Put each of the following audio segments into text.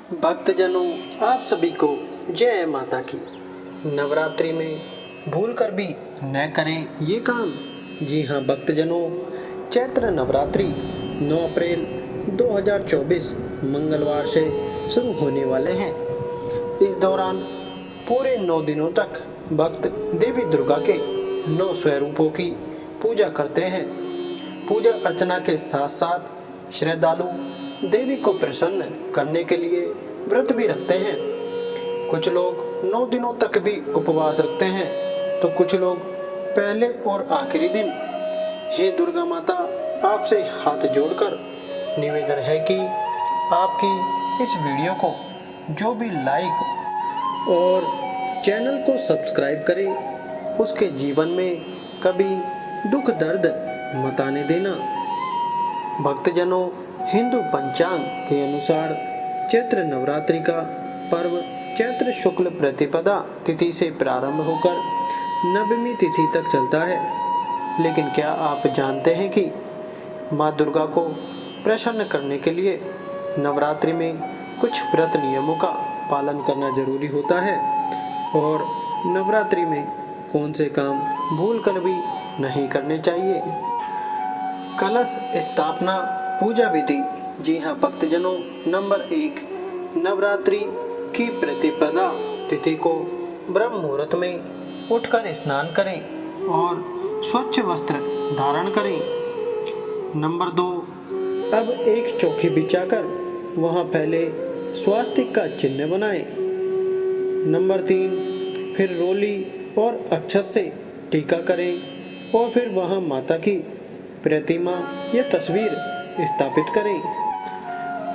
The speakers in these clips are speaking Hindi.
भक्तजनों, आप सभी को जय माता की। नवरात्रि में भूल कर भी न करें ये काम। जी हाँ भक्तजनों, चैत्र नवरात्रि 9 अप्रैल 2024 मंगलवार से शुरू होने वाले हैं। इस दौरान पूरे 9 दिनों तक भक्त देवी दुर्गा के 9 स्वरूपों की पूजा करते हैं। पूजा अर्चना के साथ साथ श्रद्धालु देवी को प्रसन्न करने के लिए व्रत भी रखते हैं। कुछ लोग 9 दिनों तक भी उपवास रखते हैं तो कुछ लोग पहले और आखिरी दिन। हे दुर्गा माता, आपसे हाथ जोड़कर निवेदन है कि आपकी इस वीडियो को जो भी लाइक और चैनल को सब्सक्राइब करे उसके जीवन में कभी दुख दर्द मत आने देना। भक्तजनों, हिंदू पंचांग के अनुसार चैत्र नवरात्रि का पर्व चैत्र शुक्ल प्रतिपदा तिथि से प्रारंभ होकर 9वीं तिथि तक चलता है। लेकिन क्या आप जानते हैं कि माँ दुर्गा को प्रसन्न करने के लिए नवरात्रि में कुछ व्रत नियमों का पालन करना जरूरी होता है और नवरात्रि में कौन से काम भूल कर भी नहीं करने चाहिए। कलश स्थापना पूजा विधि। जी हाँ भक्तजनों, नंबर 1, नवरात्रि की प्रतिपदा तिथि को ब्रह्म मुहूर्त में उठकर स्नान करें और स्वच्छ वस्त्र धारण करें। नंबर 2, अब एक चौकी बिछाकर वहां पहले स्वास्तिक का चिन्ह बनाएं। नंबर 3, फिर रोली और अक्षत से टीका करें और फिर वहां माता की प्रतिमा या तस्वीर स्थापित करें।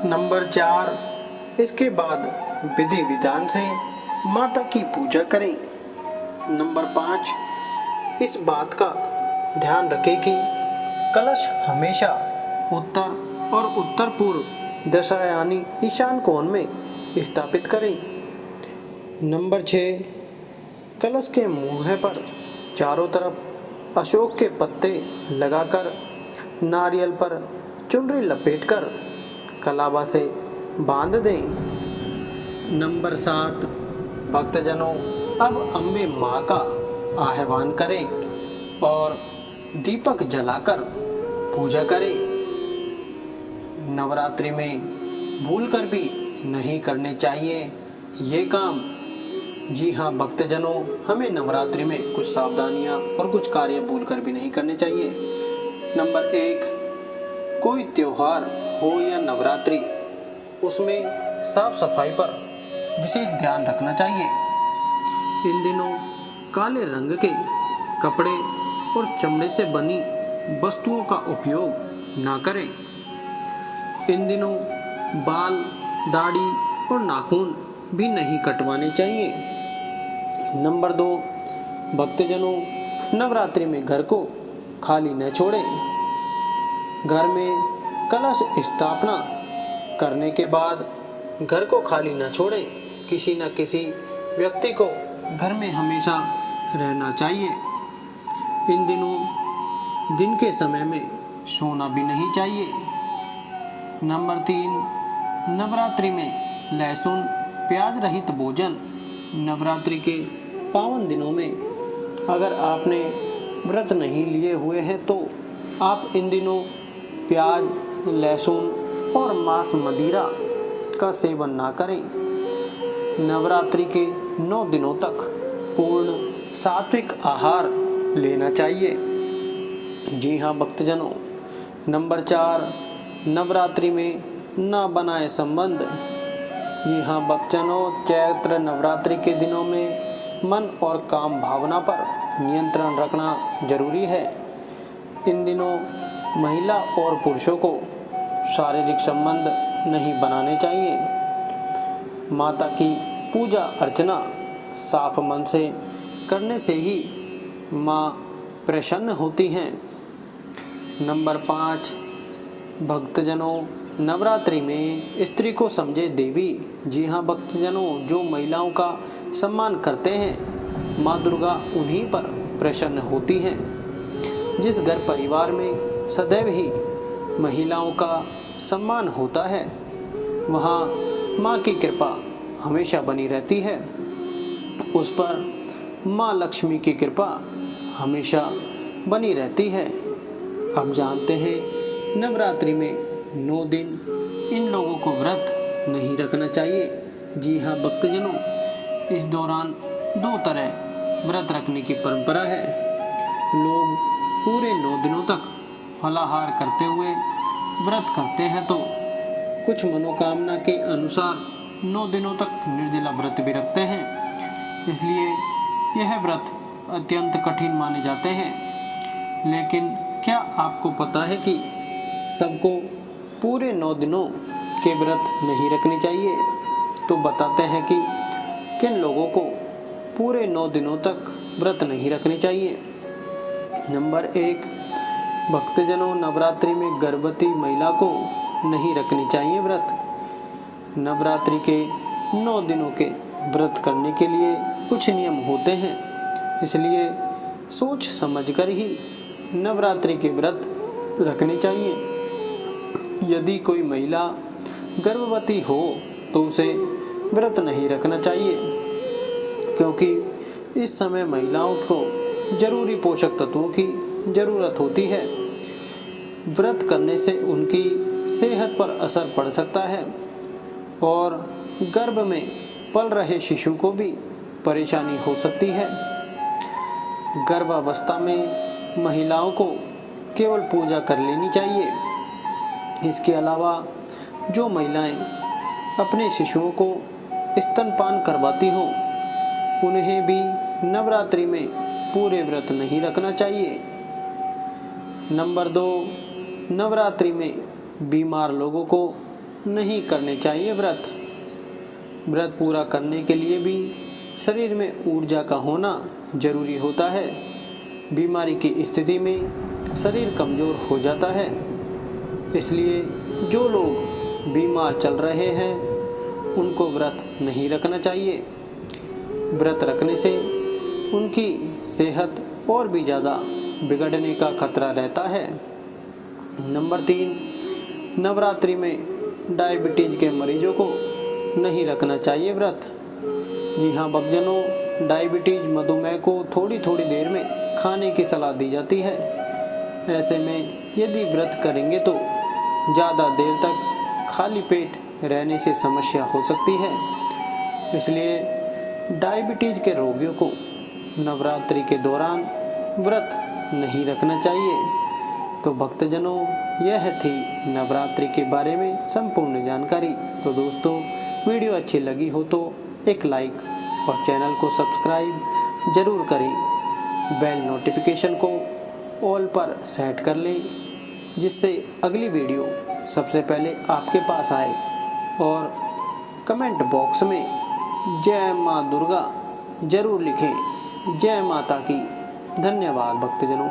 नंबर 4, इसके बाद विधि विधान से माता की पूजा करें। नंबर 5, इस बात का ध्यान रखें कि कलश हमेशा उत्तर और उत्तर पूर्व दशा यानी ईशान कोण में स्थापित करें। नंबर 6, कलश के मुंह पर चारों तरफ अशोक के पत्ते लगाकर नारियल पर चुनरी लपेटकर कलावा से बांध दें। नंबर 7, भक्तजनों, अब अम्बे माँ का आह्वान करें और दीपक जलाकर पूजा करें। नवरात्रि में भूल कर भी नहीं करने चाहिए ये काम। जी हाँ भक्तजनों, हमें नवरात्रि में कुछ सावधानियां और कुछ कार्य भूल कर भी नहीं करने चाहिए। नंबर 1, कोई त्योहार हो या नवरात्रि, उसमें साफ सफाई पर विशेष ध्यान रखना चाहिए। इन दिनों काले रंग के कपड़े और चमड़े से बनी वस्तुओं का उपयोग ना करें। इन दिनों बाल, दाढ़ी और नाखून भी नहीं कटवाने चाहिए। नंबर 2, भक्तजनों, नवरात्रि में घर को खाली न छोड़ें। घर में कलश स्थापना करने के बाद घर को खाली न छोड़ें। किसी न किसी व्यक्ति को घर में हमेशा रहना चाहिए। इन दिनों दिन के समय में सोना भी नहीं चाहिए। नंबर 3, नवरात्रि में लहसुन प्याज रहित भोजन। नवरात्रि के पावन दिनों में अगर आपने व्रत नहीं लिए हुए हैं तो आप इन दिनों प्याज, लहसुन और मांस मदिरा का सेवन ना करें। नवरात्रि के 9 दिनों तक पूर्ण सात्विक आहार लेना चाहिए। जी हाँ भक्तजनों, नंबर 4, नवरात्रि में ना बनाए संबंध। जी हाँ भक्तजनों, चैत्र नवरात्रि के दिनों में मन और काम भावना पर नियंत्रण रखना जरूरी है। इन दिनों महिला और पुरुषों को शारीरिक संबंध नहीं बनाने चाहिए। माता की पूजा अर्चना साफ मन से करने से ही माँ प्रसन्न होती हैं। नंबर 5, भक्तजनों, नवरात्रि में स्त्री को समझे देवी। जी हाँ भक्तजनों, जो महिलाओं का सम्मान करते हैं माँ दुर्गा उन्हीं पर प्रसन्न होती हैं। जिस घर परिवार में सदैव ही महिलाओं का सम्मान होता है वहाँ माँ की कृपा हमेशा बनी रहती है, उस पर माँ लक्ष्मी की कृपा हमेशा बनी रहती है। अब जानते हैं नवरात्रि में 9 दिन इन लोगों को व्रत नहीं रखना चाहिए। जी हाँ भक्तजनों, इस दौरान 2 तरह व्रत रखने की परंपरा है। लोग पूरे 9 दिनों तक फलाहार करते हुए व्रत करते हैं, तो कुछ मनोकामना के अनुसार 9 दिनों तक निर्जला व्रत भी रखते हैं। इसलिए यह व्रत अत्यंत कठिन माने जाते हैं। लेकिन क्या आपको पता है कि सबको पूरे 9 दिनों के व्रत नहीं रखने चाहिए? तो बताते हैं कि किन लोगों को पूरे 9 दिनों तक व्रत नहीं रखने चाहिए। नंबर 1, भक्तजनों, नवरात्रि में गर्भवती महिला को नहीं रखनी चाहिए व्रत। नवरात्रि के 9 दिनों के व्रत करने के लिए कुछ नियम होते हैं, इसलिए सोच समझकर ही नवरात्रि के व्रत रखने चाहिए। यदि कोई महिला गर्भवती हो तो उसे व्रत नहीं रखना चाहिए, क्योंकि इस समय महिलाओं को जरूरी पोषक तत्वों की जरूरत होती है। व्रत करने से उनकी सेहत पर असर पड़ सकता है और गर्भ में पल रहे शिशु को भी परेशानी हो सकती है। गर्भावस्था में महिलाओं को केवल पूजा कर लेनी चाहिए। इसके अलावा जो महिलाएं अपने शिशुओं को स्तनपान करवाती हों, उन्हें भी नवरात्रि में पूरे व्रत नहीं रखना चाहिए। नंबर 2, नवरात्रि में बीमार लोगों को नहीं करने चाहिए व्रत। व्रत पूरा करने के लिए भी शरीर में ऊर्जा का होना जरूरी होता है। बीमारी की स्थिति में शरीर कमजोर हो जाता है, इसलिए जो लोग बीमार चल रहे हैं उनको व्रत नहीं रखना चाहिए। व्रत रखने से उनकी सेहत और भी ज़्यादा बिगड़ने का खतरा रहता है। नंबर 3, नवरात्रि में डायबिटीज के मरीजों को नहीं रखना चाहिए व्रत। जी हाँ भक्तजनों, डायबिटीज मधुमेह को थोड़ी थोड़ी देर में खाने की सलाह दी जाती है। ऐसे में यदि व्रत करेंगे तो ज़्यादा देर तक खाली पेट रहने से समस्या हो सकती है। इसलिए डायबिटीज के रोगियों को नवरात्रि के दौरान व्रत नहीं रखना चाहिए। तो भक्तजनों, यह थी नवरात्रि के बारे में संपूर्ण जानकारी। तो दोस्तों, वीडियो अच्छी लगी हो तो एक लाइक और चैनल को सब्सक्राइब जरूर करें। बेल नोटिफिकेशन को ऑल पर सेट कर लें, जिससे अगली वीडियो सबसे पहले आपके पास आए। और कमेंट बॉक्स में जय माँ दुर्गा जरूर लिखें। जय माता की। धन्यवाद भक्तजनों।